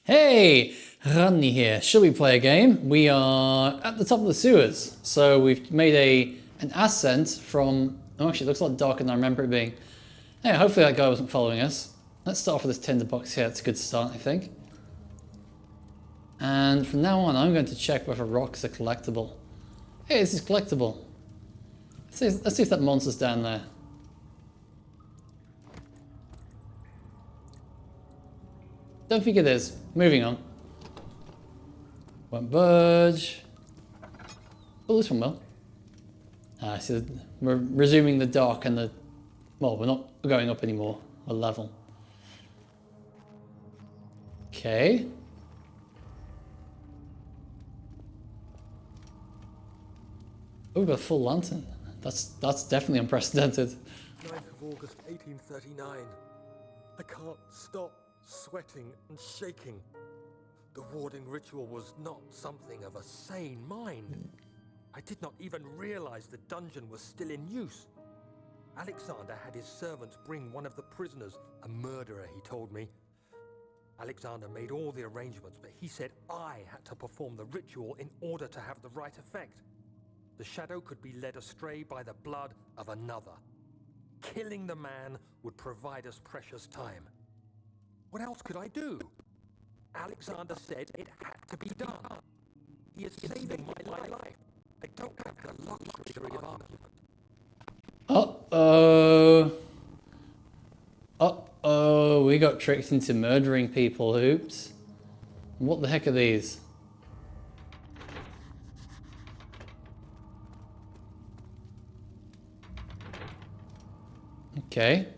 Hey, René here. Shall we play a game? We are at the top of the sewers. So we've made an ascent from... Oh, actually, it looks a lot darker than I remember it being. Yeah, hopefully that guy wasn't following us. Let's start off with this tinderbox here. It's a good start, I think. And from now on, I'm going to check whether rocks are collectible. Hey, this is collectible. Let's see if that monster's down there. Don't think it is. Moving on. Won't budge. Oh, this one will. So we're resuming the dark and the... Well, we're not going up anymore. We're level. Okay. Oh, we've got a full lantern. That's definitely unprecedented. 9th of August, 1839. I can't stop sweating and shaking. The warding ritual was not something of a sane mind. I did not even realize the dungeon was still in use. Alexander had his servants bring one of the prisoners, a murderer, he told me. Alexander made all the arrangements, but he said I had to perform the ritual in order to have the right effect. The shadow could be led astray by the blood of another. Killing the man would provide us precious time. What else could I do? Alexander said it had to be done. He is saving my life. I don't have the luxury of argument. Uh-oh. Uh-oh, we got tricked into murdering people. Oops. What the heck are these? Okay.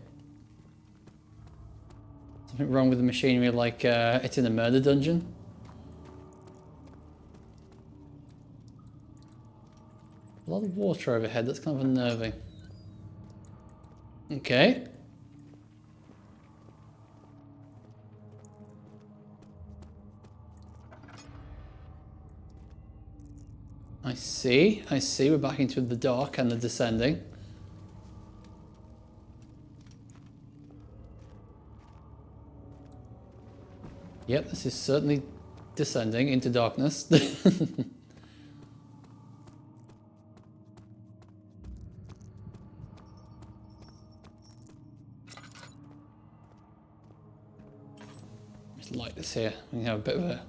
Something wrong with the machinery, like it's in a murder dungeon. A lot of water overhead, that's kind of unnerving. Okay. I see, we're back into the dark and the descending. Yep, this is certainly descending into darkness. Just light this here. We can have a bit of a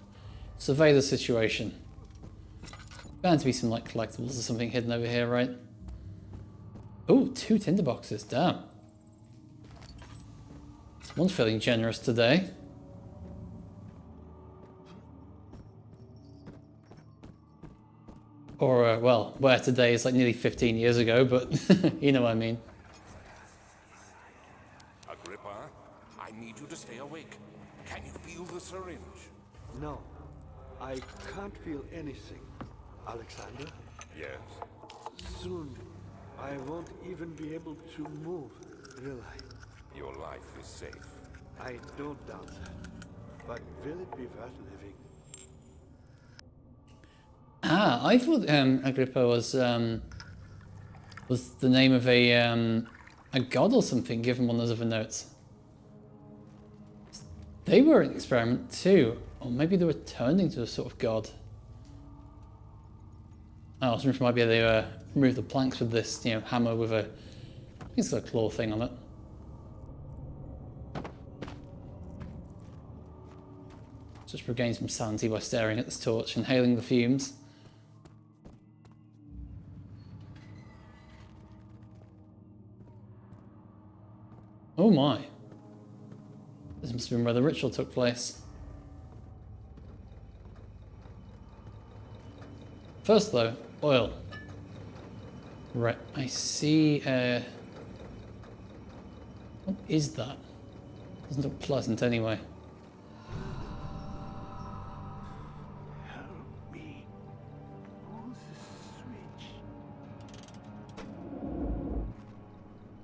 survey the situation. Bound to be some like collectibles or something hidden over here, right? Oh, 2 tinderboxes, damn. One's feeling generous today. Or, well, where today is like nearly 15 years ago, but you know what I mean. Agrippa, I need you to stay awake. Can you feel the syringe? No, I can't feel anything. Alexander? Yes. Soon, I won't even be able to move, will I? Your life is safe. I don't doubt that. But will it be worth living? Ah, I thought Agrippa was the name of a god or something, given one of those other notes. They were an experiment too, or maybe they were turned into a sort of god. Oh, I was wondering if it might be they remove the planks with this, you know, hammer with a, I think it's got a claw thing on it. Just regain some sanity by staring at this torch, inhaling the fumes. Oh my. This must have been where the ritual took place. First though, oil. Right, I see, what is that? Doesn't look pleasant anyway. Help me. Pull the switch.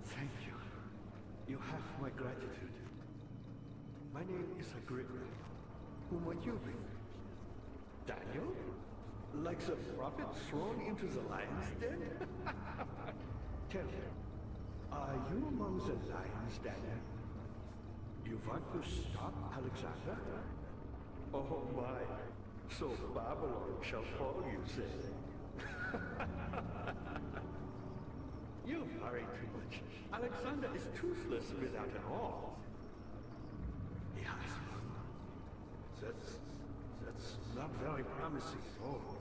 Thank you. You have my gratitude. My name is Agrippa. Whom are you with? Daniel? Like the prophet thrown into the lion's den? Tell me, are you among the lions, Daniel? You want to stop Alexander? Oh my. So Babylon shall fall, you say? You worry too much. Alexander is toothless without an all. Yes. That's not very promising at all.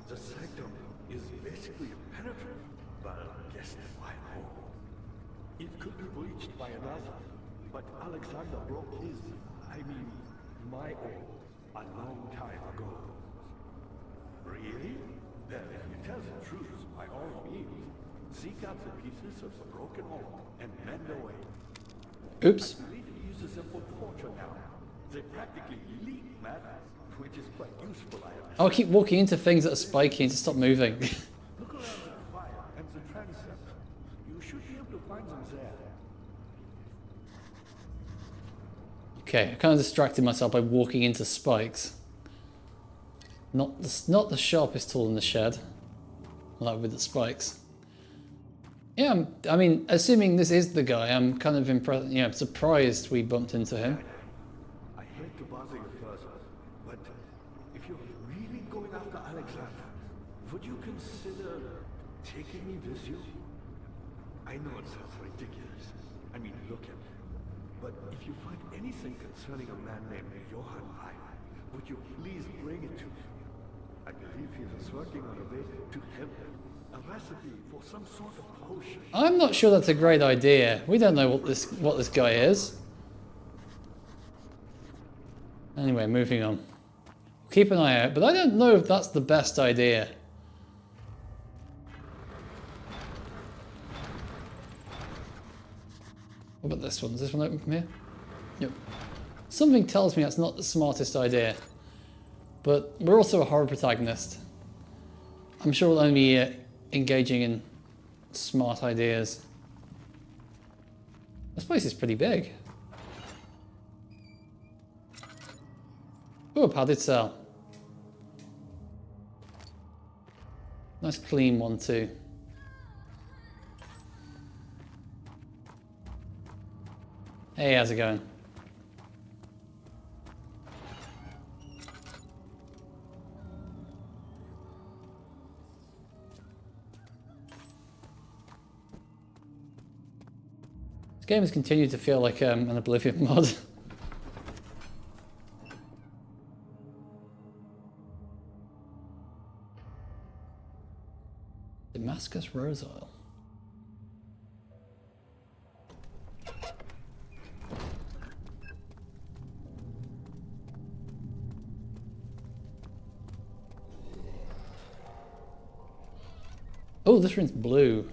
The sanctum is basically impenetrable, but guess why hole. It could be breached by another, but Alexander broke his, my own, a long time ago. Really? Then if you tell the truth, by all means, seek out the pieces of the broken hole and mend away. Oops. I believe he uses them for torture now. They practically leak matter, which is quite useful, I understand. I'll keep walking into things that are spiky to stop moving. Look around the fire and the transept. You should be able to find them there. Okay, I kind of distracted myself by walking into spikes. Not the sharpest tool in the shed. Like with the spikes. Yeah, I mean, assuming this is the guy, I'm kind of impressed. You know, surprised we bumped into him. I hate to bother you further, but if you're really going after Alexander, would you consider taking me with you? I know it sounds ridiculous. I mean, look at me. But if you find anything concerning a man named Johann Wein, would you please bring it to me? I believe he was working on a way to help him. A recipe for some sort of potion. I'm not sure that's a great idea. We don't know what this guy is. Anyway, moving on. Keep an eye out, but I don't know if that's the best idea. What about this one? Is this one open from here? Yep. Something tells me that's not the smartest idea. But we're also a horror protagonist. I'm sure we'll only be engaging in smart ideas. This place is pretty big. Oh, a padded cell. Nice clean one too. Hey, how's it going? This game has continued to feel like an Oblivion mod. Damascus rose oil. Oh, this room's blue.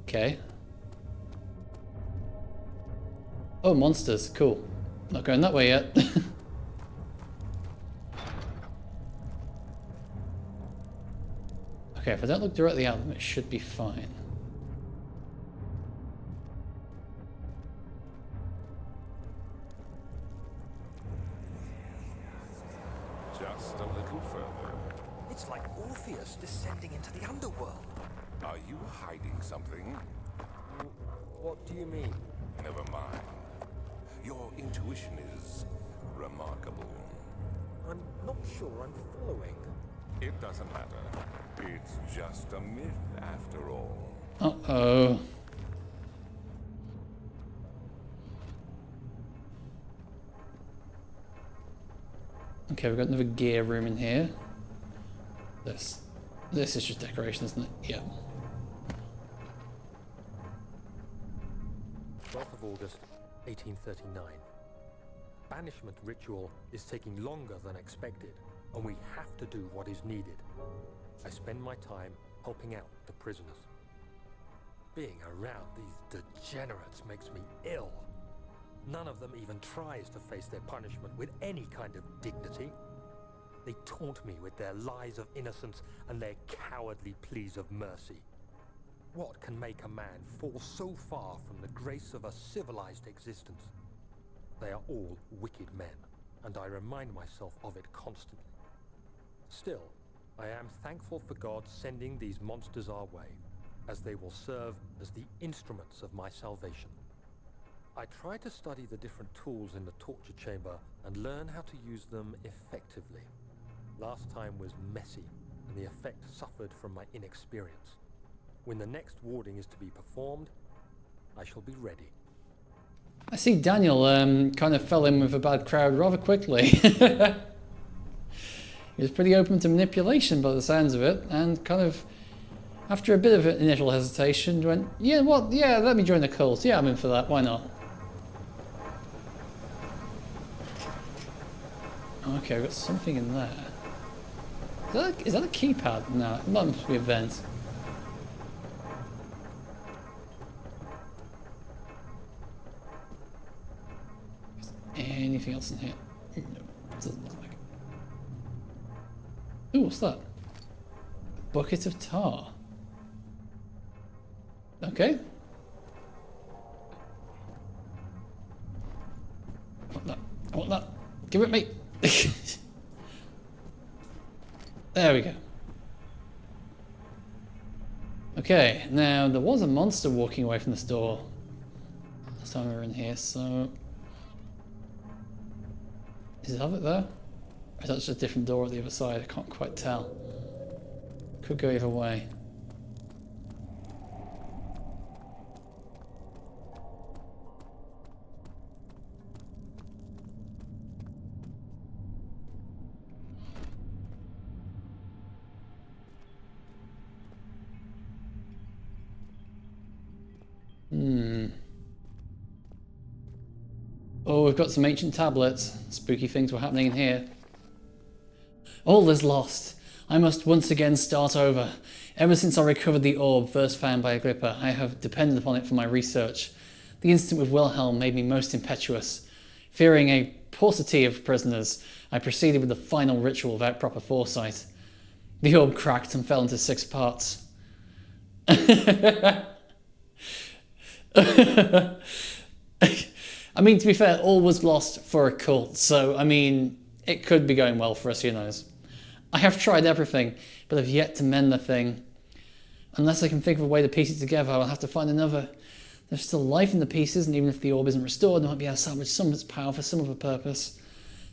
Okay. Oh, monsters. Cool. Not going that way yet. Okay, if I don't look directly at them, it should be fine. Just a little further. It's like Orpheus descending into the underworld. Are you hiding something? What do you mean? Never mind. Your intuition is remarkable. I'm not sure I'm following. It doesn't matter. It's just a myth after all. Uh-oh. Okay, we've got another gear room in here. This is just decoration, isn't it? Yeah. 12th of August, 1839. Banishment ritual is taking longer than expected, and we have to do what is needed. I spend my time helping out the prisoners. Being around these degenerates makes me ill. None of them even tries to face their punishment with any kind of dignity. They taunt me with their lies of innocence and their cowardly pleas of mercy. What can make a man fall so far from the grace of a civilized existence? They are all wicked men, and I remind myself of it constantly. Still, I am thankful for God sending these monsters our way, as they will serve as the instruments of my salvation. I tried to study the different tools in the torture chamber and learn how to use them effectively. Last time was messy, and the effect suffered from my inexperience. When the next warding is to be performed, I shall be ready. I see Daniel kind of fell in with a bad crowd rather quickly. He was pretty open to manipulation by the sounds of it, and kind of, after a bit of initial hesitation, went, yeah, what? Yeah, let me join the cult. Yeah, I'm in for that. Why not? Okay, I've got something in there. Is that a keypad? No, it must be a vent. Anything else in here? No, doesn't look like it. Ooh, what's that? A bucket of tar. Okay. I want that. I want that. Give it me. There we go. Okay, now there was a monster walking away from this door last time we were in here, so... Is it there? Or is that just a different door at the other side? I can't quite tell. Could go either way. Oh, we've got some ancient tablets. Spooky things were happening in here. All is lost. I must once again start over. Ever since I recovered the orb first found by Agrippa, I have depended upon it for my research. The incident with Wilhelm made me most impetuous. Fearing a paucity of prisoners, I proceeded with the final ritual without proper foresight. The orb cracked and fell into 6 parts. I mean, to be fair, all was lost for a cult, so, I mean, it could be going well for us, who knows. I have tried everything, but have yet to mend the thing. Unless I can think of a way to piece it together, I'll have to find another. There's still life in the pieces, and even if the orb isn't restored, I might be able to salvage some of its power for some other purpose.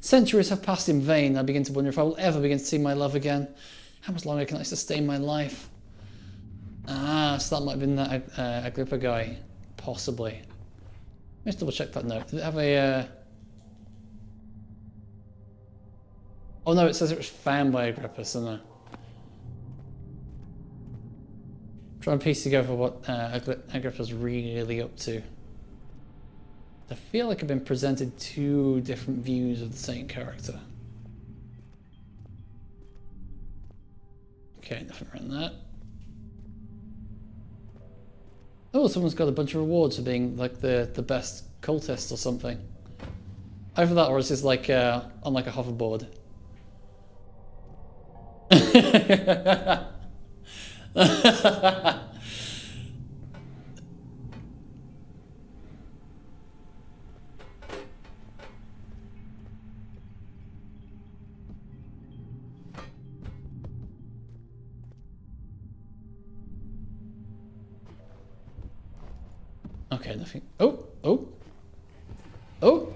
Centuries have passed in vain. I begin to wonder if I will ever begin to see my love again. How much longer can I sustain my life? Ah, so that might have been that Agrippa guy. Possibly. Let's double check that note. Did it have a... Oh no, it says it was found by Agrippa, so no. Trying to piece together what Agrippa's really up to. I feel like I've been presented 2 different views of the same character. Okay, nothing around that. Oh, someone's got a bunch of rewards for being like the best cultist or something. Either that or is this like on like a hoverboard? Okay, nothing. Oh, oh, oh.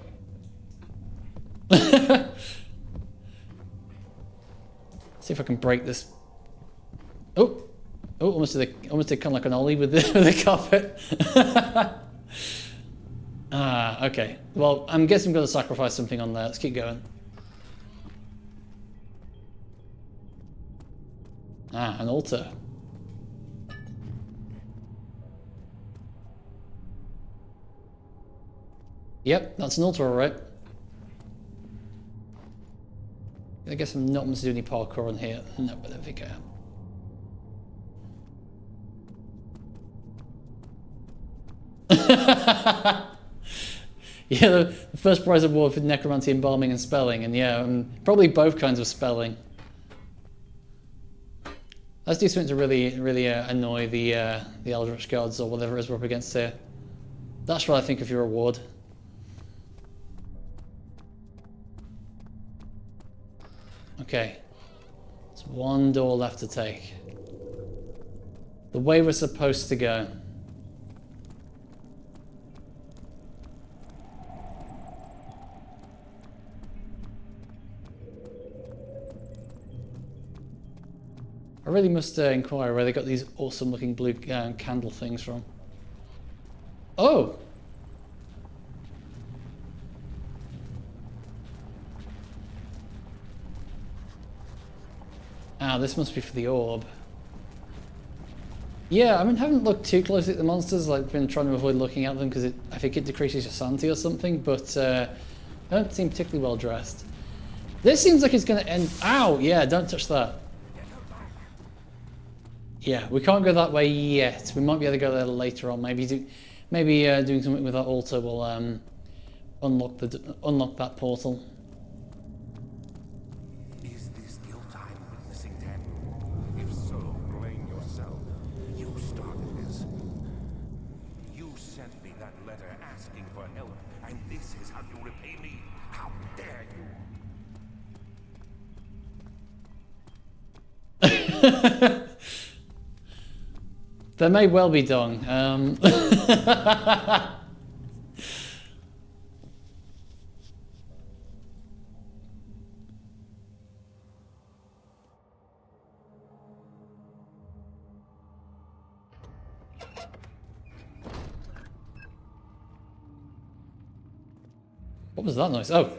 See if I can break this. Oh, oh, almost did kind of like an ollie with the carpet. Ah, okay. Well, I'm guessing I'm going to sacrifice something on there. Let's keep going. Ah, an altar. Yep, that's an altar, all right. I guess I'm not meant to do any parkour on here. No, but I don't think I am. Yeah, the first prize award for necromancy, embalming, and spelling, and yeah, probably both kinds of spelling. Let's do something to really annoy the Eldritch gods or whatever it is we're up against here. That's what I think of your reward. Okay, there's one door left to take. The way we're supposed to go. I really must inquire where they got these awesome looking blue candle things from. Oh! Ah, this must be for the orb. Yeah, I mean, haven't looked too closely at the monsters. Like, been trying to avoid looking at them because I think it decreases your sanity or something. But they don't seem particularly well dressed. This seems like it's going to end. Ow! Yeah, don't touch that. Yeah, we can't go that way yet. We might be able to go there later on. Maybe doing something with that altar will unlock that portal. Is this guilt I'm witnessing then? If so, blame yourself. You started this. You sent me that letter asking for help, and this is how you repay me? How dare you? There may well be Dong. What was that noise? Oh.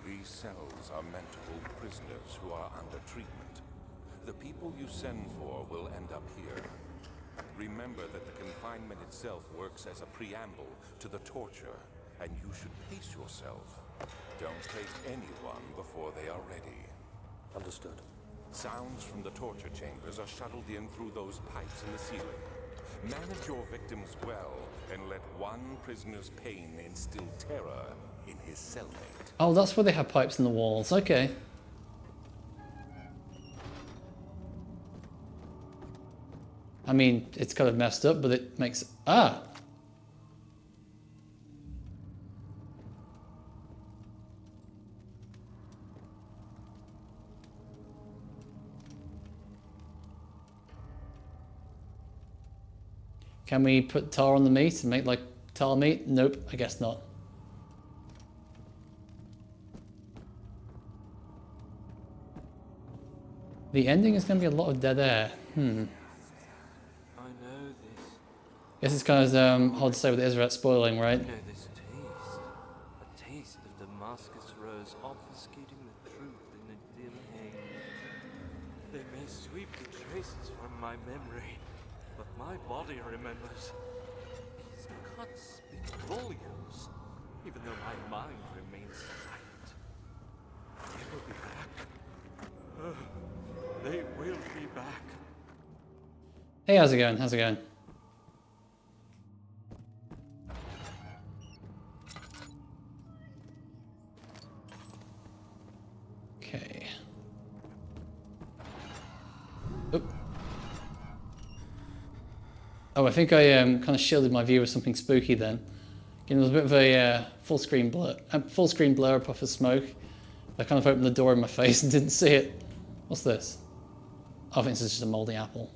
These cells are meant to hold prisoners who are under treatment. The people you send for will end up here. Remember that the confinement itself works as a preamble to the torture, and you should pace yourself. Don't take anyone before they are ready. Understood. Sounds from the torture chambers are shuttled in through those pipes in the ceiling. Manage your victims well, and let one prisoner's pain instill terror in his cellmate. Oh, that's where they have pipes in the walls. Okay. I mean, it's kind of messed up, but it makes... Ah! Can we put tar on the meat and make like tar meat? Nope, I guess not. The ending is going to be a lot of dead air. Guess it's kind of hard to say with Israel spoiling, right? I know this taste. A taste of Damascus rose obfuscating the truth in a dim haze. They may sweep the traces from my memory, but my body remembers. These cuts speak volumes, even though my mind remains silent. They will be back. They will be back. Hey, how's it going? How's it going? Okay. Oop. Oh, I think I kind of shielded my view with something spooky then. Again, there was a bit of a full screen blur up off of smoke. I kind of opened the door in my face and didn't see it. What's this? Oh, I think this is just a moldy apple.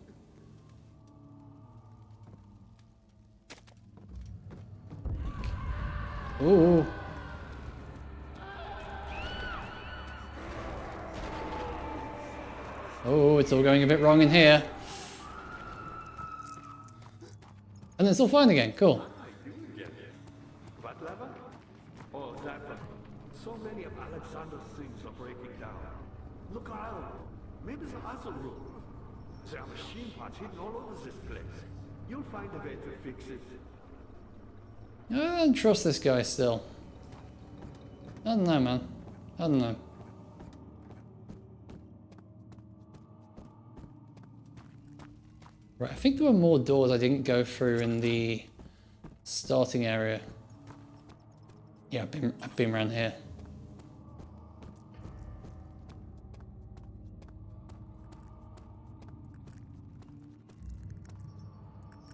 Ooh. Oh, it's all going a bit wrong in here. And it's all fine again. Cool. What lever? Oh, that one. So many of Alexander's things are breaking down. Look around. Maybe the other room. There are machine parts hidden all over this place. You'll find a way to fix it. I don't trust this guy still. I don't know, man. I don't know. Right, I think there were more doors I didn't go through in the starting area. Yeah, I've been around here.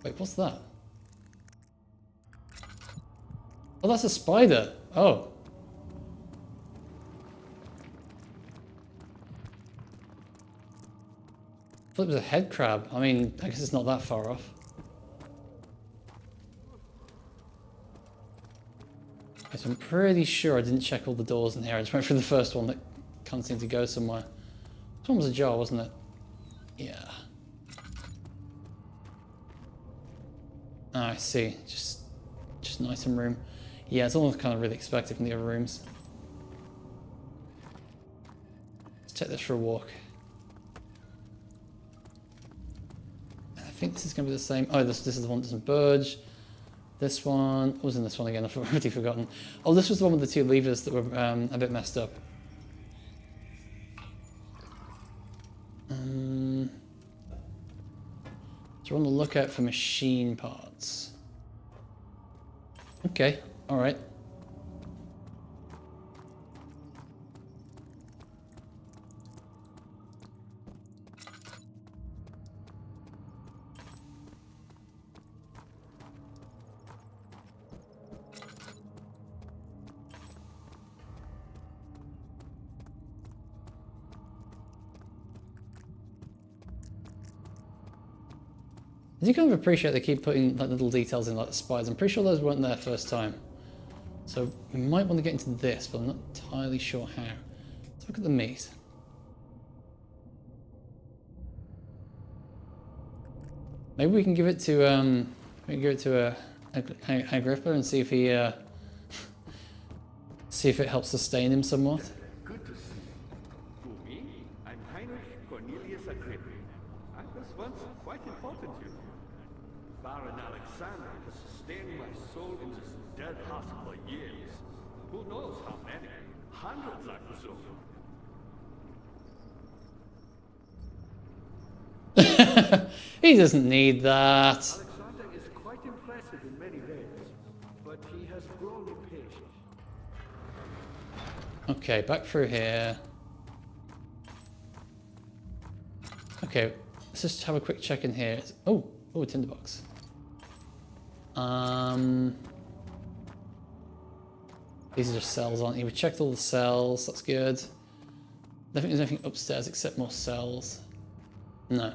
Wait, what's that? Oh, that's a spider. Oh. I thought it was a head crab. I mean, I guess it's not that far off. Okay, so I'm pretty sure I didn't check all the doors in here. I just went through the first one that can't seem to go somewhere. This one was a jar, wasn't it? Yeah. Ah, I see. Just an item room. Yeah, it's almost kind of really expected from the other rooms. Let's take this for a walk. I think this is going to be the same. Oh, this is the one that doesn't budge. This one, what was in this one again? I've already forgotten. Oh, this was the one with the two levers that were a bit messed up. So we're on the lookout for machine parts. Okay, alright. I do kind of appreciate they keep putting like little details in like the spiders. I'm pretty sure those weren't there first time. So we might want to get into this, but I'm not entirely sure how. Let's look at the meat. Maybe we can give it to Agrippa and see if he see if it helps sustain him somewhat. Good to see you. To me, I'm Heinrich Cornelius Agrippa. I was once quite important to you. Baron Alexander has sustained my soul in this dead house for years. Who knows how many? Hundreds, I presume. He doesn't need that. Alexander is quite impressive in many ways, but he has grown impatient. Okay, back through here. Okay, let's just have a quick check in here. Oh, a tinderbox. These are just cells, aren't they? We checked all the cells, that's good. I don't think there's anything upstairs except more cells. No.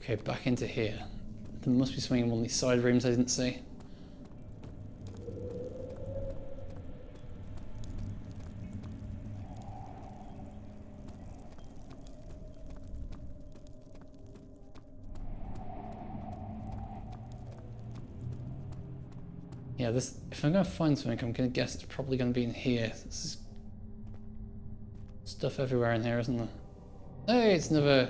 Okay, back into here. There must be something in one of these side rooms I didn't see. Yeah, this. If I'm going to find something, I'm going to guess it's probably going to be in here. This is stuff everywhere in here, isn't there? Hey, it's another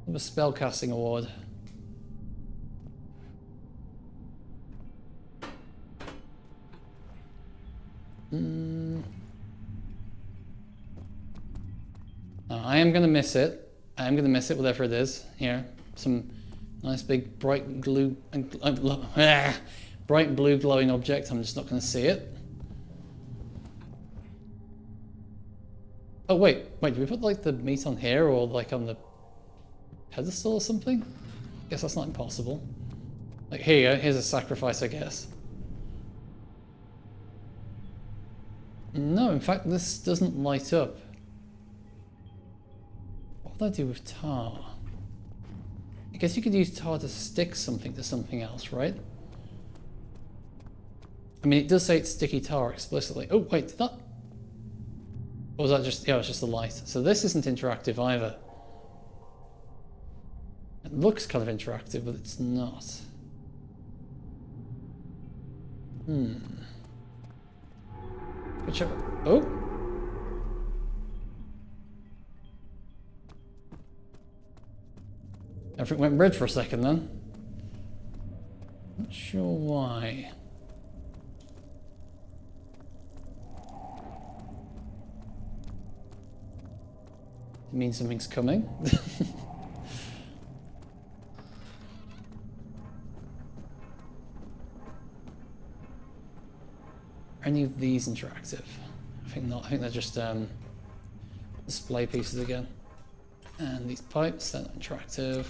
spellcasting award. I am going to miss it. I am going to miss it, whatever it is. Here, some nice big bright blue glowing object. I'm just not going to see it. Oh wait, do we put like the meat on here or like on the pedestal or something? Guess that's not impossible. Like here you go, here's a sacrifice, I guess. No, in fact this doesn't light up. What would I do with tar? I guess you could use tar to stick something to something else, right? I mean, it does say it's sticky tar explicitly. Oh, wait, did that? Or was that just, yeah, it was just the light. So this isn't interactive either. It looks kind of interactive, but it's not. Whichever. Oh! Everything went red for a second then. Not sure why. It means something's coming. Are any of these interactive? I think not. I think they're just display pieces again. And these pipes, they're not interactive.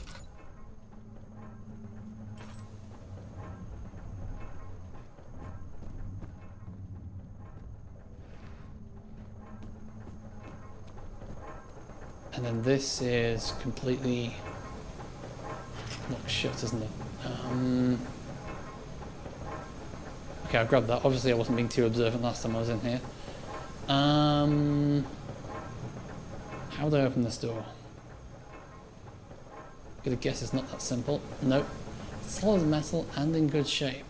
And then this is completely locked shut, isn't it? Okay, I'll grab that. Obviously I wasn't being too observant last time I was in here. How do I open this door? I'm gonna guess it's not that simple. Nope. Solid metal and in good shape.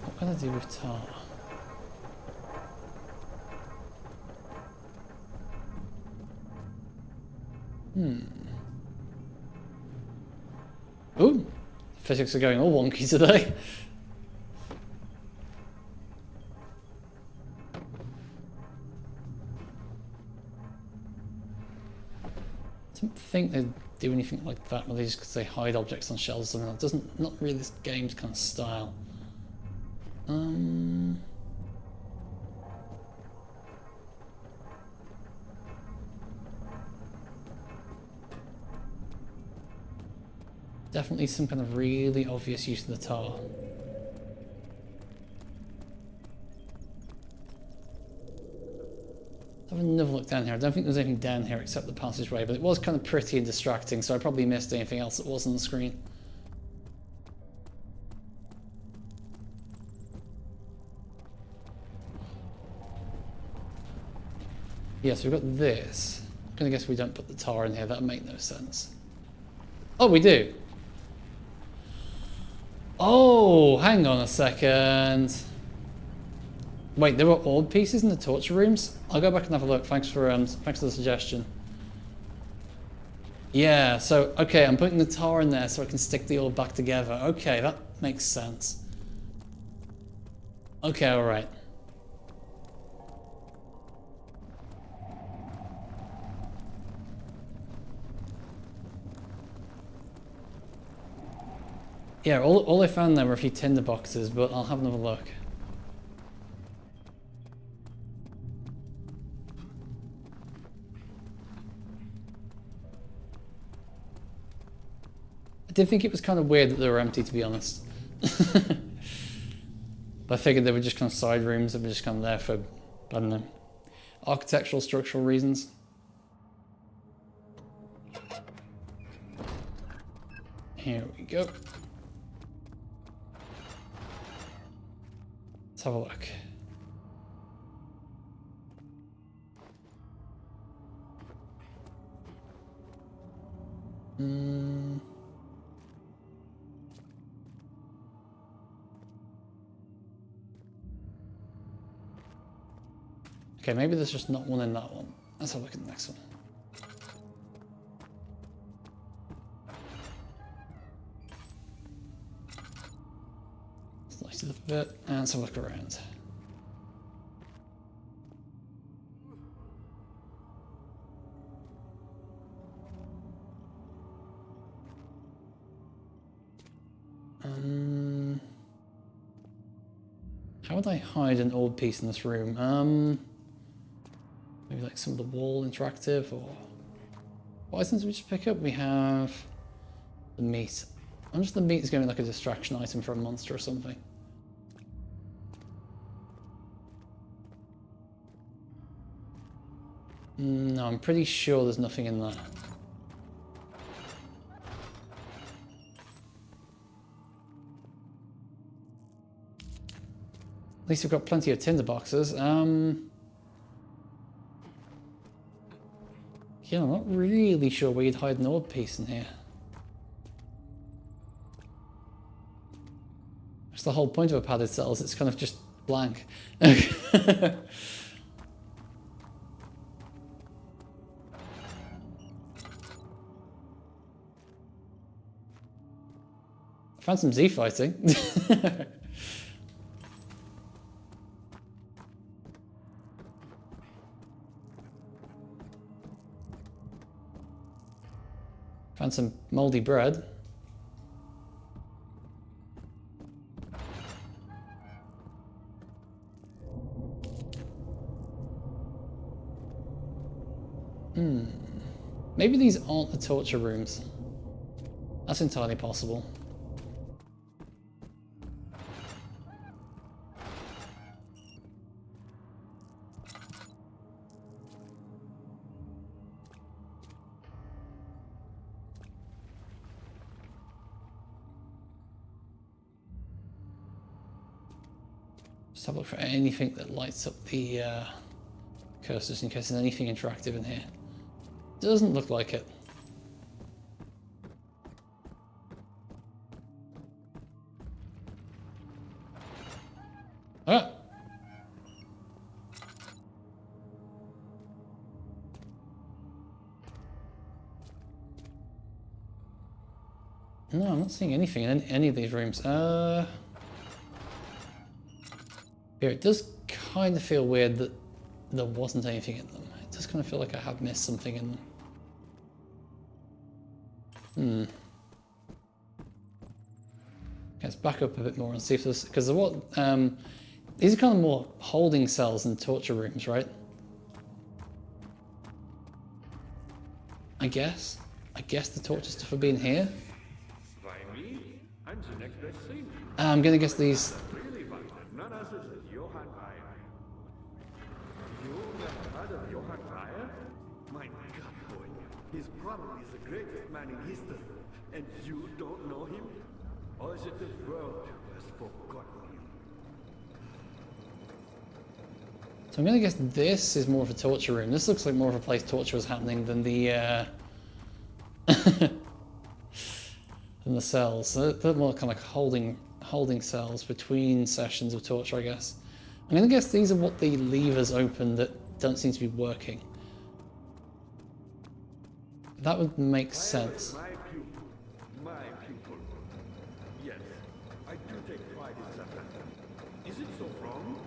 What can I do with tar? Ooh, physics are going all wonky today. I don't think they do anything like that, where they just say hide objects on shelves or something. That doesn't, not really this game's kind of style. Definitely some kind of really obvious use of the tar. Have another look down here. I don't think there's anything down here except the passageway, but it was kind of pretty and distracting, so I probably missed anything else that was on the screen. Yes, we've got this. I'm gonna guess we don't put the tar in here. That would make no sense. Oh, we do. Oh, hang on a second. Wait, there were orb pieces in the torture rooms? I'll go back and have a look. Thanks for the suggestion. Yeah, so okay, I'm putting the tar in there so I can stick the orb back together. Okay, that makes sense. Okay, all right. Yeah, all I found there were a few tinder boxes, but I'll have another look. I did think it was kind of weird that they were empty, to be honest. But I figured they were just kind of side rooms that were just kind of there for, I don't know, architectural, structural reasons. Here we go. Let's have a look. Okay, maybe there's just not one in that one. Let's have a look at the next one. Slice it up a bit, and let's have a look around. How would I hide an old piece in this room? Maybe like some of the wall interactive, or what items did we just pick up? We have the meat. I'm just the meat is going to be like a distraction item for a monster or something. No, I'm pretty sure there's nothing in there. At least we've got plenty of tinder boxes. Yeah, I'm not really sure where you'd hide an orb piece in here. That's the whole point of a padded cell, is it's kind of just blank. Found some Z fighting. Found some moldy bread. Maybe these aren't the torture rooms. That's entirely possible. have a look for anything that lights up the cursor, just in case there's anything interactive in here. Doesn't look like it. Ah! No, I'm not seeing anything in any of these rooms. Here, it does kind of feel weird that there wasn't anything in them. It does kind of feel like I have missed something in them. Let's back up a bit more and see if there's... Because what... these are kind of more holding cells than torture rooms, right? I guess. I guess the torture stuff would be in here. I'm the next best thing. I'm gonna guess these... Really fun. None other than Johann Breyer. You never heard of Johann Breyer? My God, boy. He's probably the greatest man in history. And you don't know him? Or is it the world who has forgotten him? So I'm gonna guess this is more of a torture room. This looks like more of a place torture was happening than the than the cells. They're more kind of like holding cells between sessions of torture, I guess. I'm gonna guess these are what the levers open that don't seem to be working. That would make sense. My pupil. My pupil. Yes, I do take pride in that. Is it so wrong?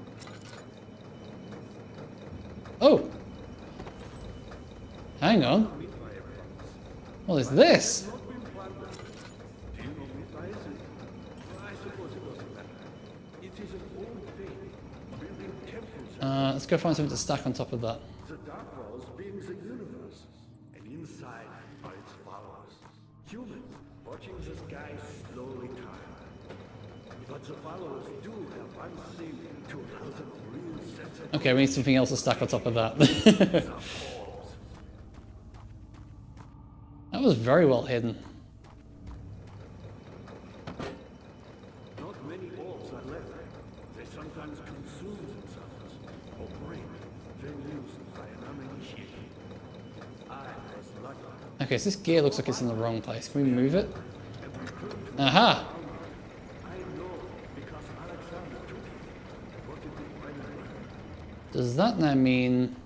Oh! Hang on. What is this? Not been plundered. Do you know Mithra is? I suppose it doesn't matter. It is an old thing. Building temples. Let's go find something to stack on top of that. The Dark Walls being the universe, and inside are its followers. Humans watching the sky slowly tire. But the followers do have one thing to allow them a real sense of Okay, we need something else to stack on top of that. That was very well hidden. not many orbs are left. They sometimes consume themselves or break, then used by an uninitiated. I was lucky. Okay, so this gear looks like it's in the wrong place. Can we move it? Aha! I know because Alexander took it. What did it finally? Does that now mean...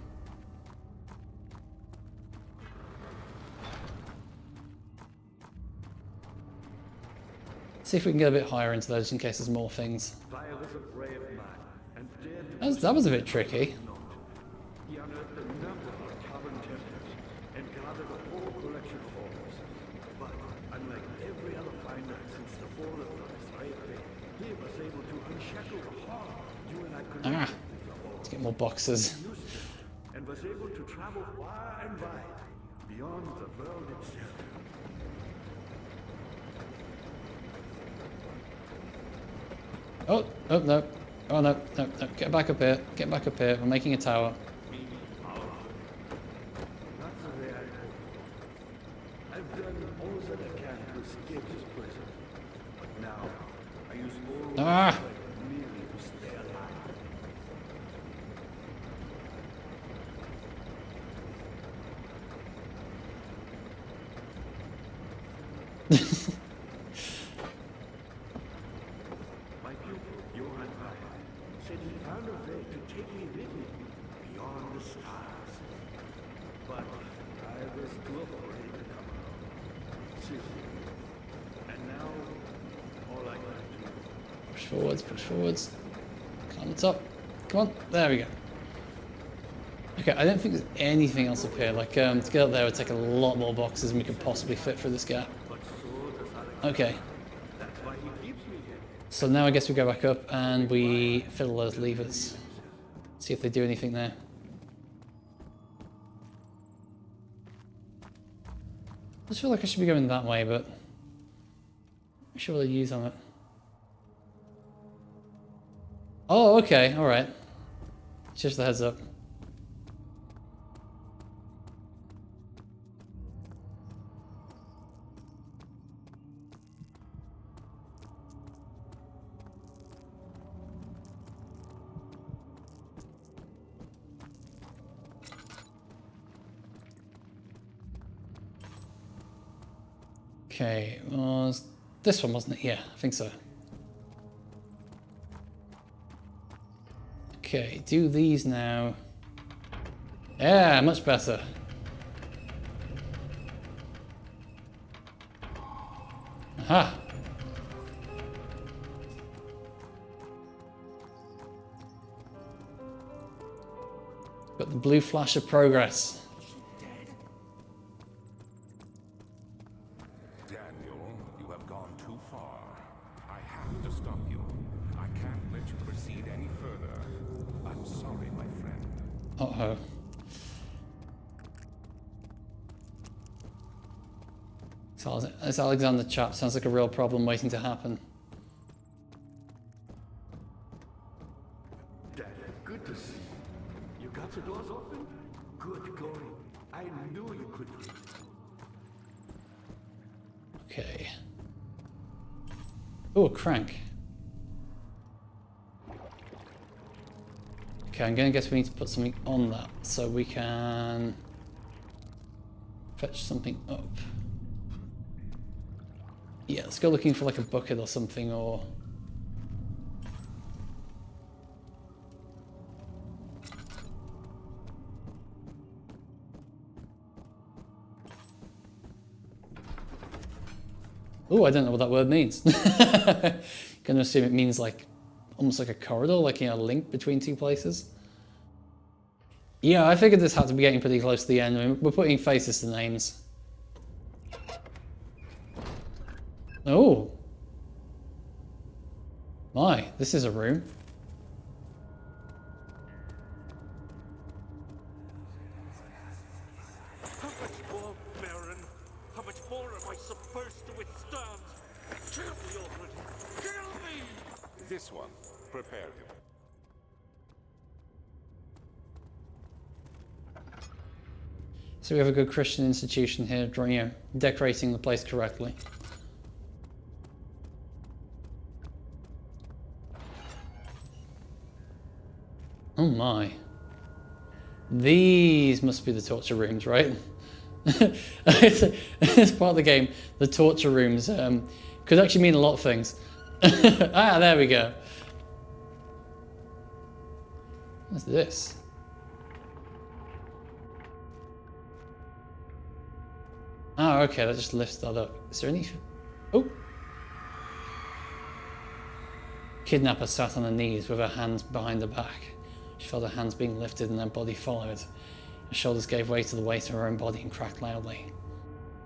See if we can get a bit higher into those in case there's more things. Fire was a brave man and dared to That was a bit tricky. He unearthed a number of carbon temples and gathered a whole collection of orbs. But unlike every other finder since the fall of the Israel, he was able to unshackle the heart you and I connected Ah, with the orbs. let's get more boxes. Used them and was able to travel far and wide beyond the world itself. Oh, oh no. Oh no, no, no. Get back up here. Get back up here. We're making a tower. Not the way I hoped. I've done all that I can to escape this prison. But now, I use all Ah! merely to stay alive. My pupil, Johann Breyer, said he found a way to take me with him beyond the stars. But I was too afraid to come along. See, and now all I can do. Push forwards, push forwards. Climb the top. Come on. There we go. Okay, I don't think there's anything else up here. Like, to get up there would take a lot more boxes than we could possibly fit through this gap. But so does Alex. Okay. That's why he keeps me here. So now I guess we go back up and we fiddle those levers. See if they do anything there. I just feel like I should be going that way, but I'm sure what they use on it. Oh, okay, alright. Just the heads up. Okay, was this one, wasn't it? Yeah, I think so. Okay, do these now. Yeah, much better. Aha! Got the blue flash of progress. Daniel, you have gone too far. I have to stop you. I can't let you proceed any further. I'm sorry, my friend. Uh-oh. This Alexander chap sounds like a real problem waiting to happen. Dad, good to see you. You got the doors open? Good going. I knew you could do it. Okay. Oh, a crank. Okay, I'm gonna guess we need to put something on that so we can fetch something up. Yeah, let's go looking for like a bucket or something, or... Oh, I don't know what that word means. Gonna assume it means like, almost like a corridor, like, you know, a link between two places. Yeah, I figured this had to be getting pretty close to the end. I mean, we're putting faces to names. Oh. My, this is a room. How much more, Baron? How much more am I supposed to withstand? Kill me already! Kill me! This one. Prepare him. So we have a good Christian institution here, you know, decorating the place correctly. Oh my. These must be the torture rooms, right? It's part of the game. The torture rooms could actually mean a lot of things. Ah, there we go. What's this? Oh, okay, that just lifts that up. Is there any... Oh! Kidnapper sat on her knees with her hands behind her back. She felt her hands being lifted and her body followed. Her shoulders gave way to the weight of her own body and cracked loudly.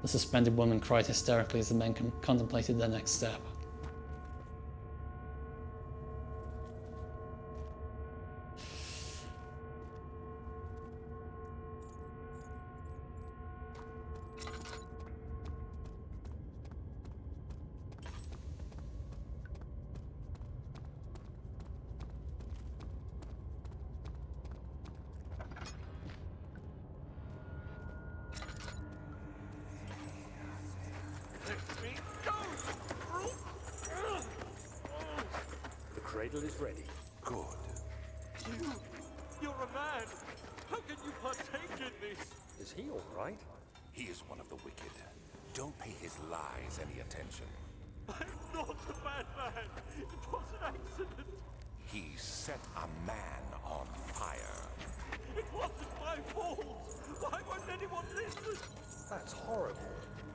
The suspended woman cried hysterically as the men contemplated their next step. The cradle is ready. Good. You're a man! How can you partake in this? Is he all right? He is one of the wicked. Don't pay his lies any attention. I'm not a bad man! It was an accident! He set a man on fire. It wasn't my fault! Why won't anyone listen? That's horrible.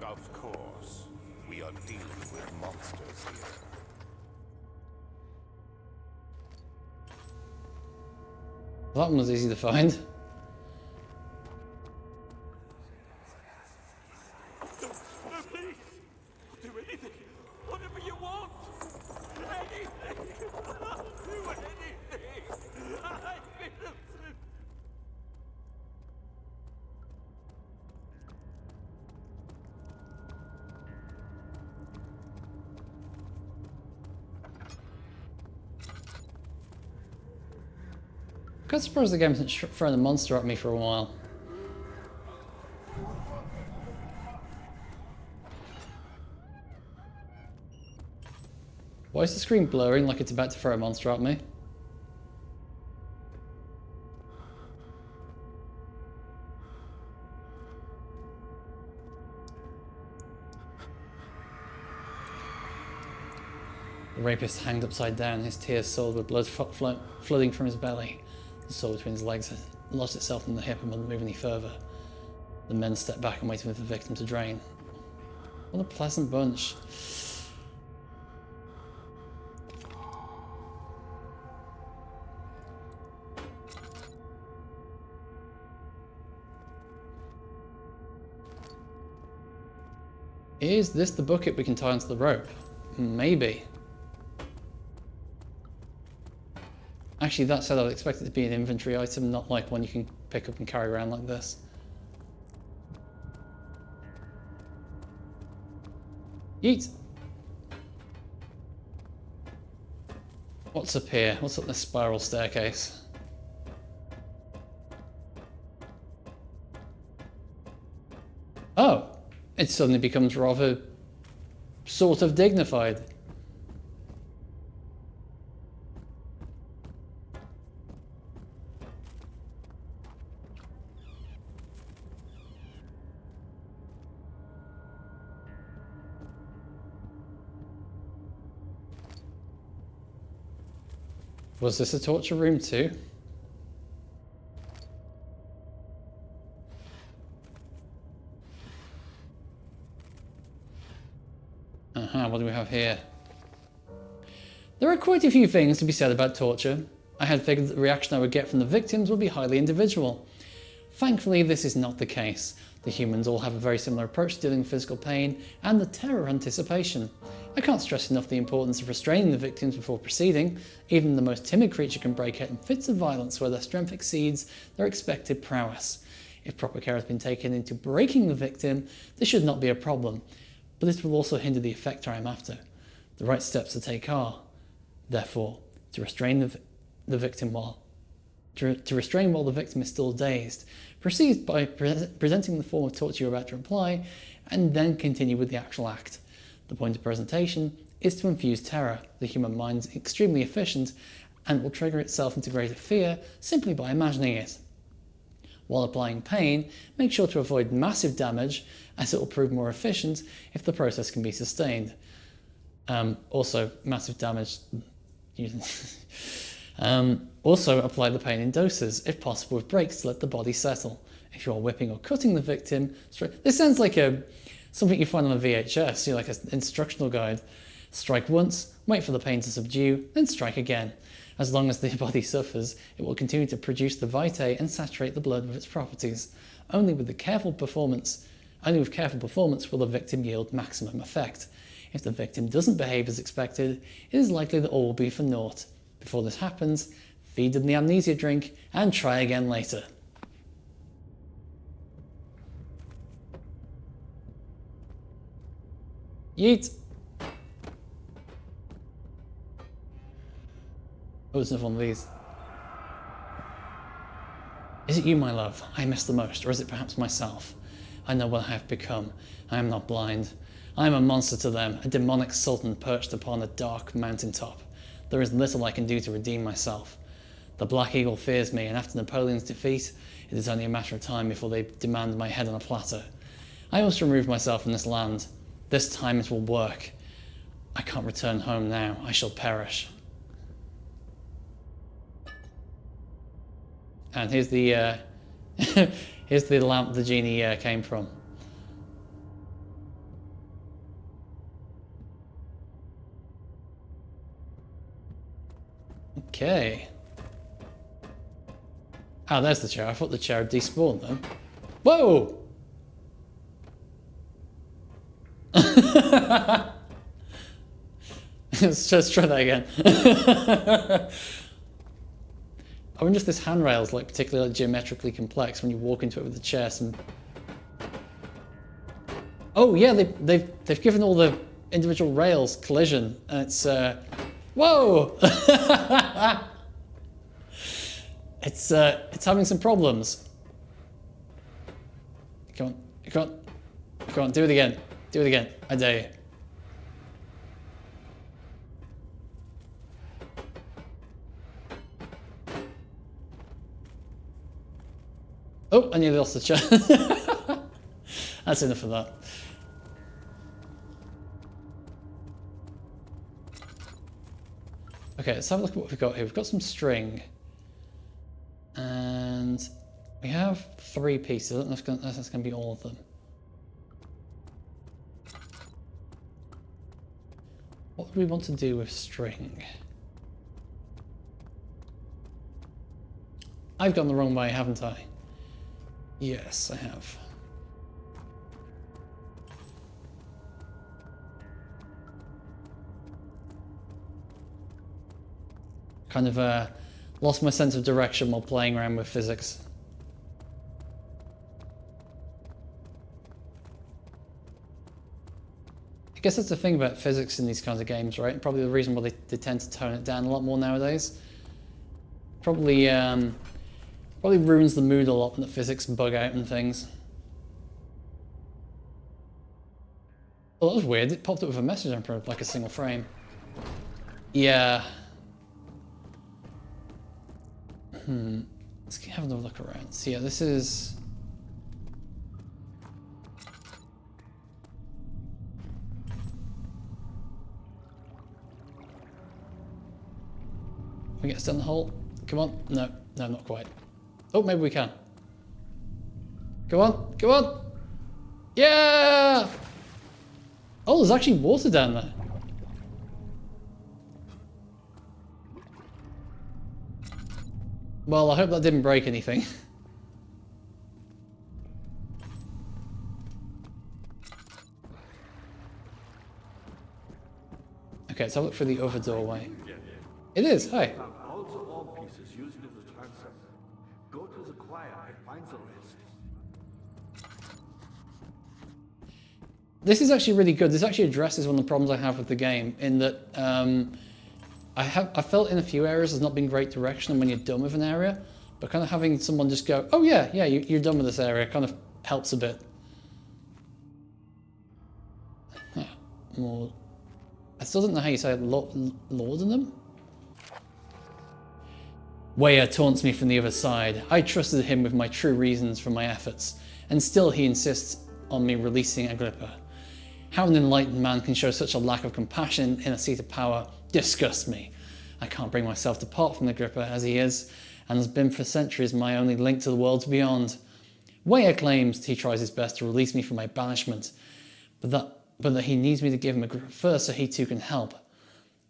Of course. We are dealing with monsters here. That one was easy to find. No, please! Do anything! Whatever you want! Anything! I'll do anything! I'm innocent! I'm surprised the game hasn't thrown the monster at me for a while. Why is the screen blurring like it's about to throw a monster at me? The rapist hanged upside down, his tears soiled with blood flooding from his belly. The sword between his legs had lodged itself in the hip and wouldn't move any further. The men stepped back and waited for the victim to drain. What a pleasant bunch. Is this the bucket we can tie onto the rope? Maybe. Actually, that said, I would expect it to be an inventory item, not like one you can pick up and carry around like this. Yeet! What's up here? What's up this spiral staircase? Oh! It suddenly becomes rather sort of dignified. Was this a torture room too? What do we have here? There are quite a few things to be said about torture. I had figured that the reaction I would get from the victims would be highly individual. Thankfully, this is not the case. The humans all have a very similar approach to dealing with physical pain and the terror of anticipation. I can't stress enough the importance of restraining the victims before proceeding. Even the most timid creature can break out in fits of violence where their strength exceeds their expected prowess. If proper care has been taken into breaking the victim, this should not be a problem. But this will also hinder the effect I am after. The right steps to take are, therefore, to restrain the victim while the victim is still dazed. Proceed by presenting the form of torture you're about to apply, and then continue with the actual act. The point of presentation is to infuse terror. The human mind is extremely efficient and will trigger itself into greater fear simply by imagining it. While applying pain, make sure to avoid massive damage, as it will prove more efficient if the process can be sustained. Also, massive damage. Also, apply the pain in doses, if possible with breaks to let the body settle. If you are whipping or cutting the victim, this sounds like something you find on a VHS, like an instructional guide. Strike once, wait for the pain to subdue, then strike again. As long as the body suffers, it will continue to produce the vitae and saturate the blood with its properties. Only with careful performance will the victim yield maximum effect. If the victim doesn't behave as expected, it is likely that all will be for naught. Before this happens, feed them the amnesia drink and try again later. Yeet! Oh, there's another one of these. Is it you, my love, I miss the most, or is it perhaps myself? I know what I have become. I am not blind. I am a monster to them, a demonic sultan perched upon a dark mountaintop. There is little I can do to redeem myself. The Black Eagle fears me, and after Napoleon's defeat, it is only a matter of time before they demand my head on a platter. I must remove myself from this land. This time it will work. I can't return home now. I shall perish. And here's the here's the lamp the genie came from. Okay. Oh, there's the chair. I thought the chair had despawned then. Whoa! Let's just try that again. I wonder if this handrail is particularly geometrically complex when you walk into it with the chair. Oh yeah, they've given all the individual rails collision, and it's whoa! It's having some problems. Come on, do it again. Do it again. I dare you. Oh, I nearly lost the chair. That's enough of that. Okay, let's have a look at what we've got here. We've got some string. And we have 3 pieces. I don't know if that's going to be all of them. What do we want to do with string? I've gone the wrong way, haven't I? Yes, I have. Kind of lost my sense of direction while playing around with physics. I guess that's the thing about physics in these kinds of games, right? Probably the reason why they tend to tone it down a lot more nowadays. Probably ruins the mood a lot when the physics bug out and things. Oh, that was weird. It popped up with a message on like a single frame. Yeah. Let's have another look around. So yeah, this is... Can we get us down the hole? Come on. No, not quite. Oh, maybe we can. Come on, come on. Yeah! Oh, there's actually water down there. Well, I hope that didn't break anything. Okay, let's have a look for the other doorway. It is, hi. All the orb pieces used in the transfer. Go to the choir and find the rest. This is actually really good. This actually addresses one of the problems I have with the game, in that I felt in a few areas there's not been great direction when you're done with an area, but kind of having someone just go, oh yeah, you're done with this area, kind of helps a bit. More. I still don't know how you say it, laudanum? Weyer taunts me from the other side. I trusted him with my true reasons for my efforts, and still he insists on me releasing Agrippa. How an enlightened man can show such a lack of compassion in a seat of power disgusts me. I can't bring myself to part from Agrippa as he is, and has been for centuries my only link to the worlds beyond. Weyer claims he tries his best to release me from my banishment, but that he needs me to give him Agrippa first so he too can help.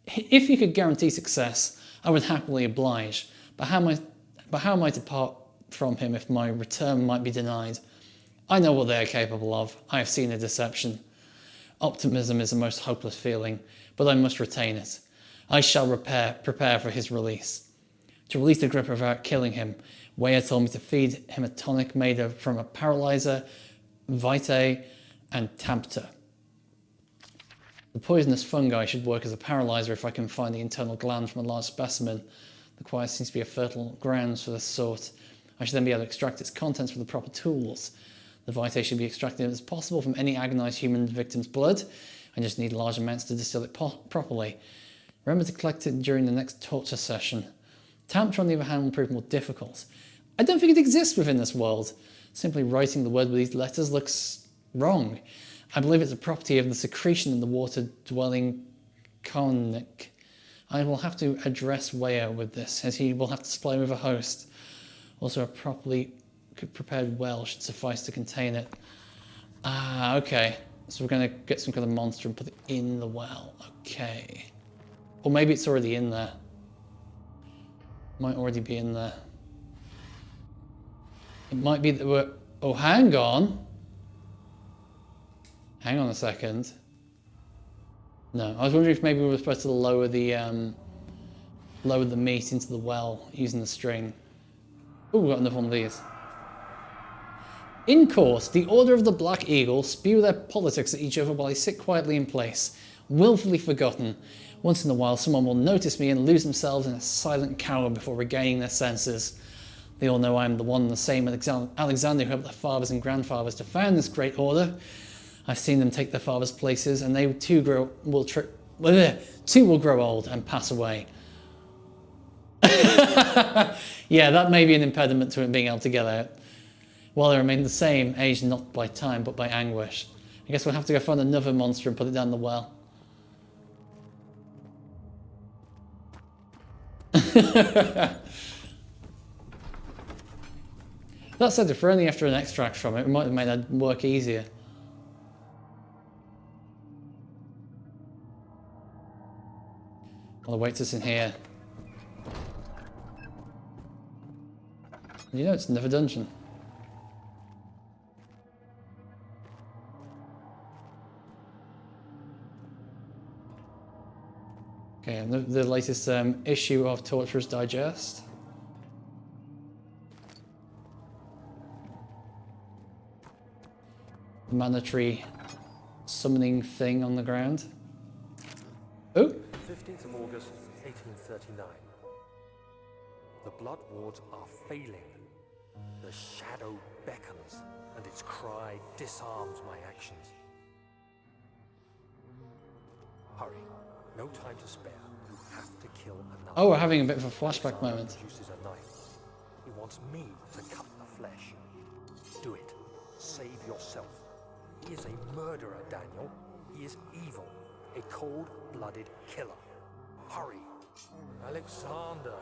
If he could guarantee success, I would happily oblige, but how am I to part from him if my return might be denied? I know what they are capable of. I have seen their deception. Optimism is the most hopeless feeling, but I must retain it. I shall prepare for his release. To release Agrippa without killing him, Weyer told me to feed him a tonic made from a paralyzer, vitae, and tampta. The poisonous fungi should work as a paralyzer if I can find the internal gland from a large specimen. The choir seems to be a fertile ground for this sort. I should then be able to extract its contents with the proper tools. The vitae should be extracted as possible from any agonized human victim's blood. I just need large amounts to distill it properly. Remember to collect it during the next torture session. Tampta, on the other hand, will prove more difficult. I don't think it exists within this world. Simply writing the word with these letters looks wrong. I believe it's a property of the secretion in the water-dwelling conic. I will have to address Weyer with this, as he will have to supply me with a host. Also, a properly prepared well should suffice to contain it. Ah, okay. So we're going to get some kind of monster and put it in the well. Okay. Or maybe it's already in there. Might already be in there. It might be that we're... Oh, hang on. Hang on a second. No, I was wondering if maybe we were supposed to lower the meat into the well using the string. Oh, we've got another one of these. In course, the Order of the Black Eagle spew their politics at each other while they sit quietly in place, willfully forgotten. Once in a while, someone will notice me and lose themselves in a silent cower before regaining their senses. They all know I am the one and the same Alexander who helped their fathers and grandfathers to found this great order. I've seen them take their fathers' places, and they too will grow old and pass away. Yeah, that may be an impediment to it being able to get out. While they remain the same, aged not by time but by anguish. I guess we'll have to go find another monster and put it down the well. That said, if we're only after an extract from it, we might have made that work easier. Well, awaits us in here. You know, it's another dungeon. Okay, and the latest issue of Torturer's Digest. Mandatory summoning thing on the ground. Oh! 15th of August, 1839. The blood wards are failing. The shadow beckons, and its cry disarms my actions. Hurry. No time to spare. You have to kill another. Oh, we're having a bit of a flashback moment. Uses a knife. He wants me to cut the flesh. Do it. Save yourself. He is a murderer, Daniel. He is evil. A cold-blooded killer. Hurry. Alexander,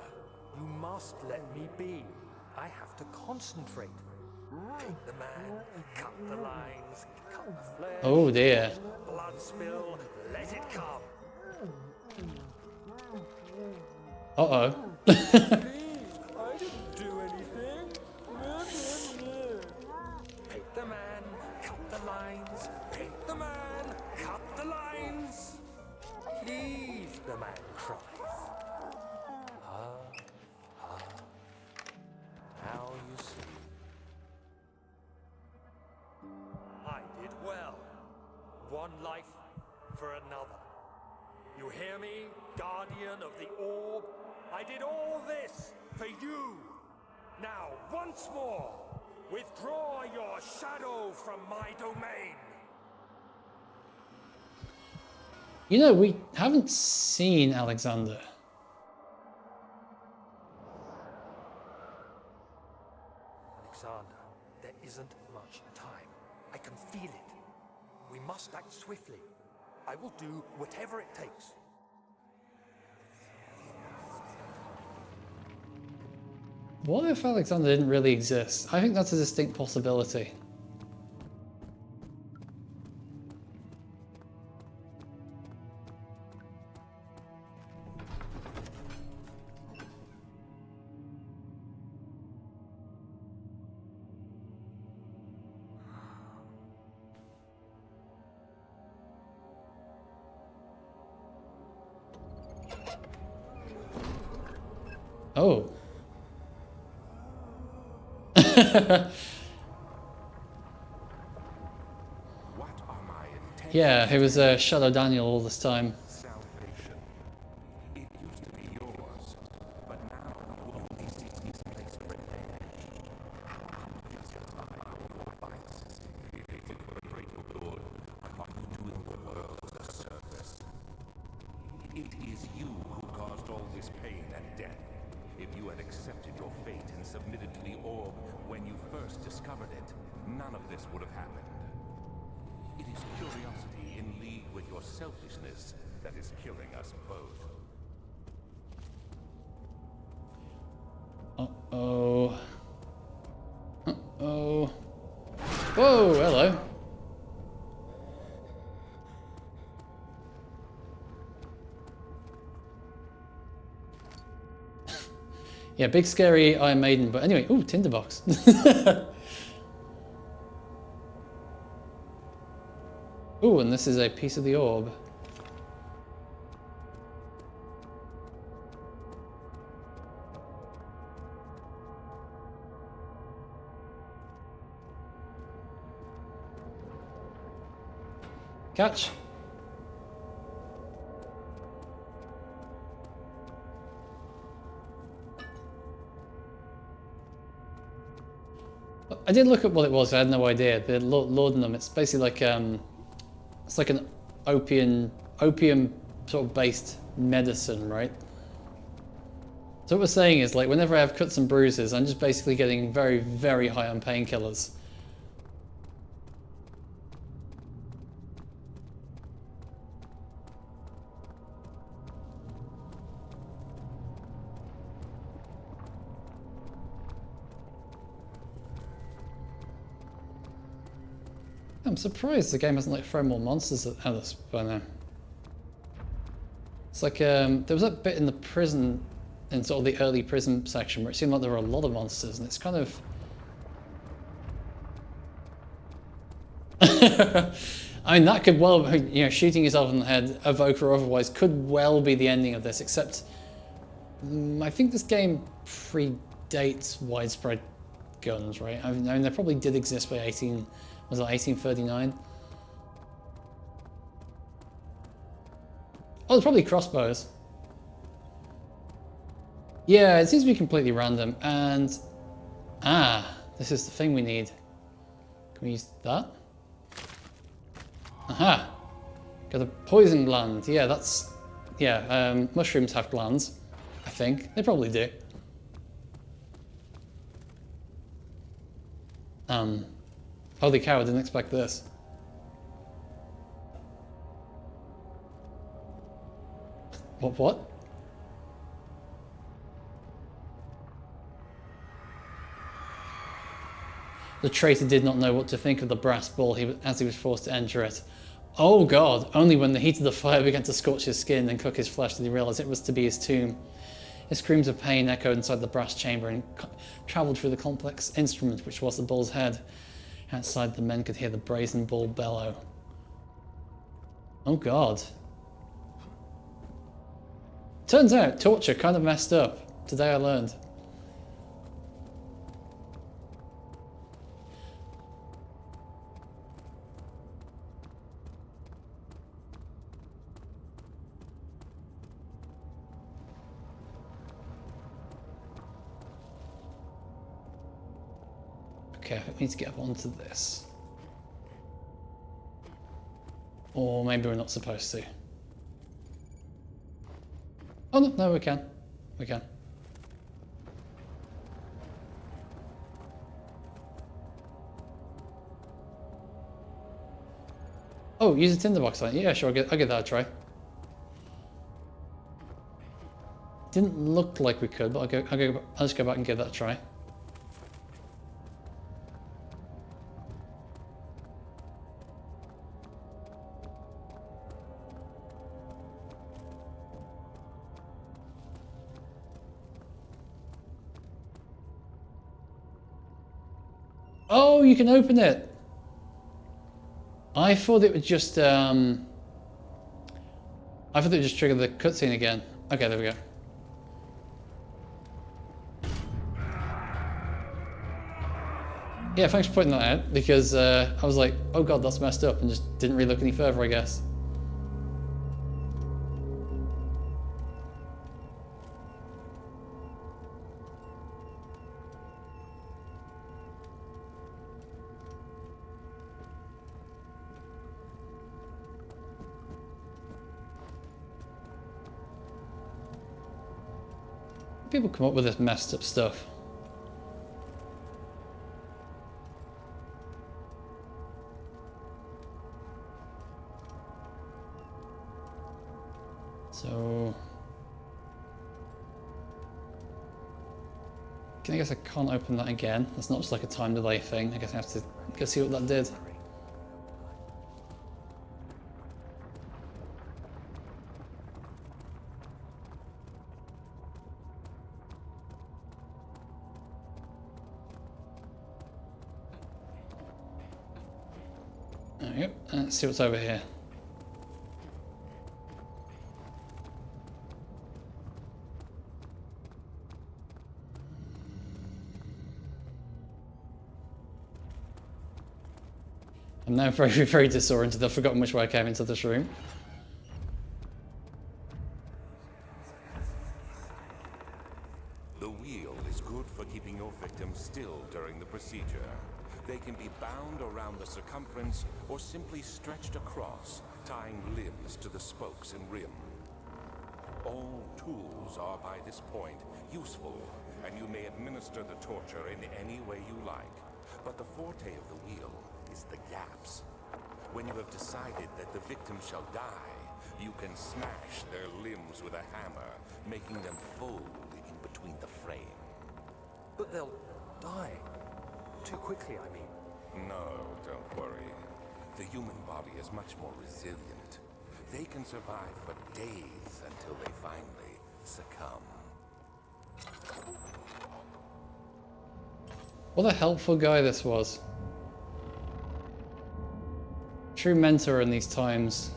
you must let me be. I have to concentrate. Take the man, cut the lines, cut the flesh. Oh dear. Blood spill, let it come. Uh-oh. Please, I didn't do anything. Take the man, cut the lines. Take the man, cut the lines. Please, the man cries. Now you see. I did well. One life for another. You hear me, guardian of the orb? I did all this for you. Now, once more, withdraw your shadow from my domain. You know, we haven't seen Alexander. Alexander, there isn't much time. I can feel it. We must act swiftly. I will do whatever it takes. What if Alexander didn't really exist? I think that's a distinct possibility. Oh. What are my intentions? Yeah, he was Shadow Daniel all this time. Salvation. It used to be yours, but now you only see this place of revenge. Created for a greater good, are you doing the world a service? It is you who caused all this pain and death. If you had accepted your fate and submitted to the orb when you first discovered it, none of this would have happened. It is curiosity in league with your selfishness that is killing us both. Uh-oh. Uh-oh. Whoa, hello. Yeah, big scary Iron Maiden, but anyway, ooh, tinderbox. Ooh, and this is a piece of the orb. Catch. I did look at what it was. I had no idea. The laudanum. It's basically like it's like an opium sort of based medicine, right? So what we're saying is, like, whenever I have cuts and bruises, I'm just basically getting very, very high on painkillers. I'm surprised the game hasn't like thrown more monsters at us by now. It's like there was that bit in the prison, in sort of the early prison section, where it seemed like there were a lot of monsters, and it's kind of. I mean, that could well, you know, shooting yourself in the head, evoker or otherwise, could well be the ending of this. Except, I think this game predates widespread guns, right? I mean, they probably did exist by 1839? Oh, there's probably crossbows. Yeah, it seems to be completely random. And this is the thing we need. Can we use that? Aha! Got a poison gland. Yeah, that's... Yeah, mushrooms have glands, I think. They probably do. Holy cow, I didn't expect this. What? The traitor did not know what to think of the brass ball as he was forced to enter it. Oh god, only when the heat of the fire began to scorch his skin and cook his flesh did he realize it was to be his tomb. His screams of pain echoed inside the brass chamber and travelled through the complex instrument which was the bull's head. Outside, the men could hear the brazen bull bellow. Oh god. Turns out, torture kind of messed up. Today I learned. Okay, I need to get up onto this. Or maybe we're not supposed to. Oh no, we can. We can. Oh, use a tinderbox on it. Yeah, sure, I'll give that a try. Didn't look like we could, but I'll just go back and give that a try. Oh, you can open it. I thought it would just trigger the cutscene again. Okay, there we go. Yeah, thanks for pointing that out, because I was like, oh god, that's messed up, and just didn't really look any further, I guess. People come up with this messed up stuff. So... I guess I can't open that again. That's not just like a time delay thing. I guess I have to go see what that did. There we go. Let's see what's over here. I'm now very, very disoriented. I've forgotten which way I came into this room. The wheel is good for keeping your victims still during the procedure. They can be bound around the circumference or simply stretched across, tying limbs to the spokes and rim. All tools are by this point useful, and you may administer the torture in any way you like. But the forte of the wheel is the gaps. When you have decided that the victim shall die, you can smash their limbs with a hammer, making them fold in between the frame. But they'll die. Too quickly, I mean. No, don't worry. The human body is much more resilient. They can survive for days until they finally succumb. What a helpful guy this was. True mentor in these times.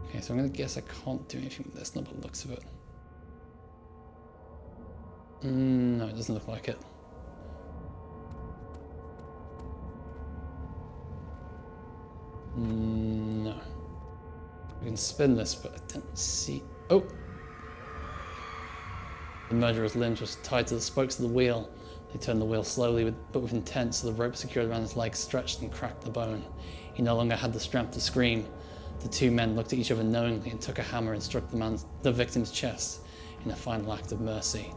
Okay, so I'm gonna guess I can't do anything with this, not by the looks of it. No, it doesn't look like it. No. We can spin this, but I don't see... Oh! The murderer's limbs were tied to the spokes of the wheel. They turned the wheel slowly, but with intent, so the rope secured around his legs stretched and cracked the bone. He no longer had the strength to scream. The two men looked at each other knowingly and took a hammer and struck the victim's chest in a final act of mercy.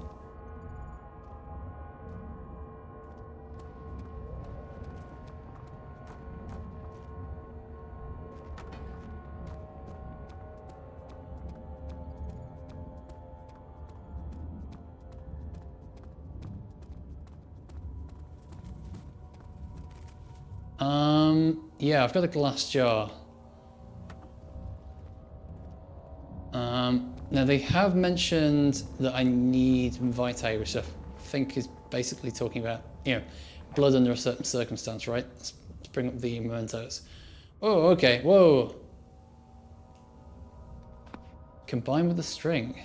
Yeah, I've got a glass jar. Now they have mentioned that I need Vitae, which I think is basically talking about, you know, blood under a certain circumstance, right? Let's bring up the mementos. Oh, okay, whoa. Combine with the string.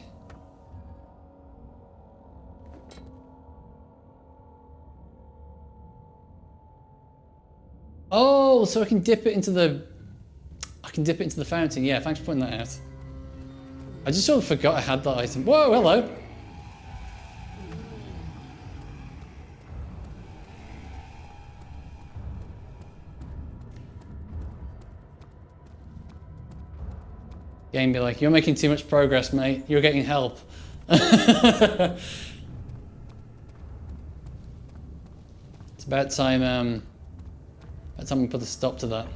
Oh, so I can dip it into the... I can dip it into the fountain. Yeah, thanks for pointing that out. I just sort of forgot I had that item. Whoa, hello. Game be like, you're making too much progress, mate. You're getting help. It's about time, we put a stop to that.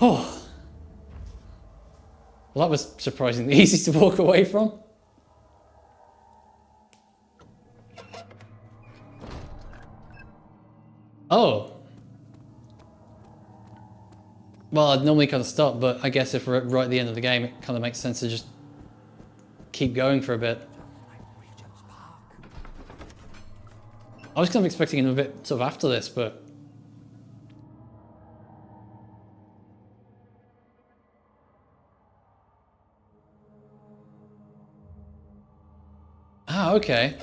Oh. Well, that was surprisingly easy to walk away from. Oh. Well, I'd normally kind of stop, but I guess if we're right at the end of the game, it kind of makes sense to just keep going for a bit. I was kind of expecting it a bit sort of after this, but... Ah, okay.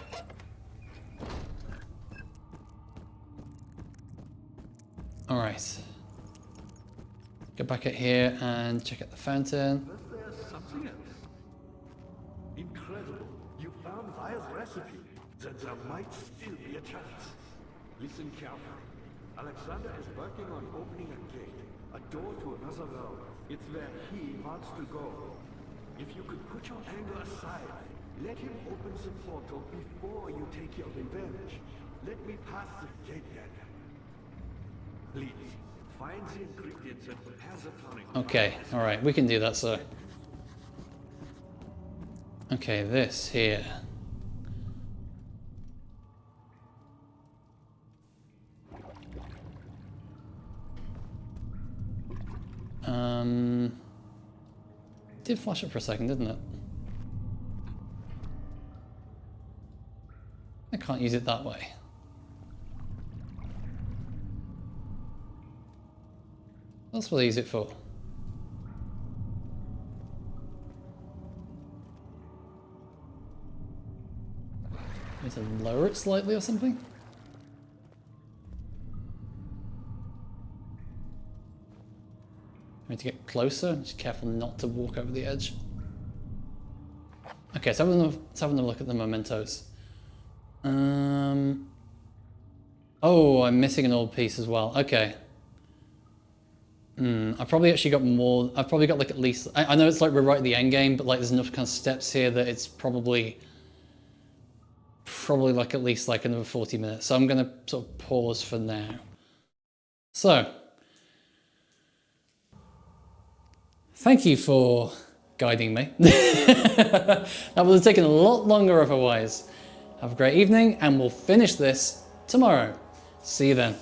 Alright. Go back at here and check out the fountain. But there's something else. Incredible. You found Vile's recipe. Then there might still be a chance. Listen carefully. Alexander is working on opening a gate, a door to another world. It's where he wants to go. If you could put your anger aside, let him open the portal before you take your revenge. Let me pass the gate then. Please, find the ingredients and prepare the tonic. Okay, alright, we can do that, sir. Okay, this here. Did flash up for a second, didn't it? I can't use it that way. That's what I use it for. Need to lower it slightly or something? I need to get closer. Just careful not to walk over the edge. Okay, so let's have another look at the mementos. Oh, I'm missing an old piece as well. Okay. I've probably actually got more. I've probably got like at least. I know it's like we're right at the end game, but like there's enough kind of steps here that it's probably like at least like another 40 minutes. So I'm gonna sort of pause for now. So, thank you for guiding me. That would have taken a lot longer otherwise. Have a great evening, and we'll finish this tomorrow. See you then.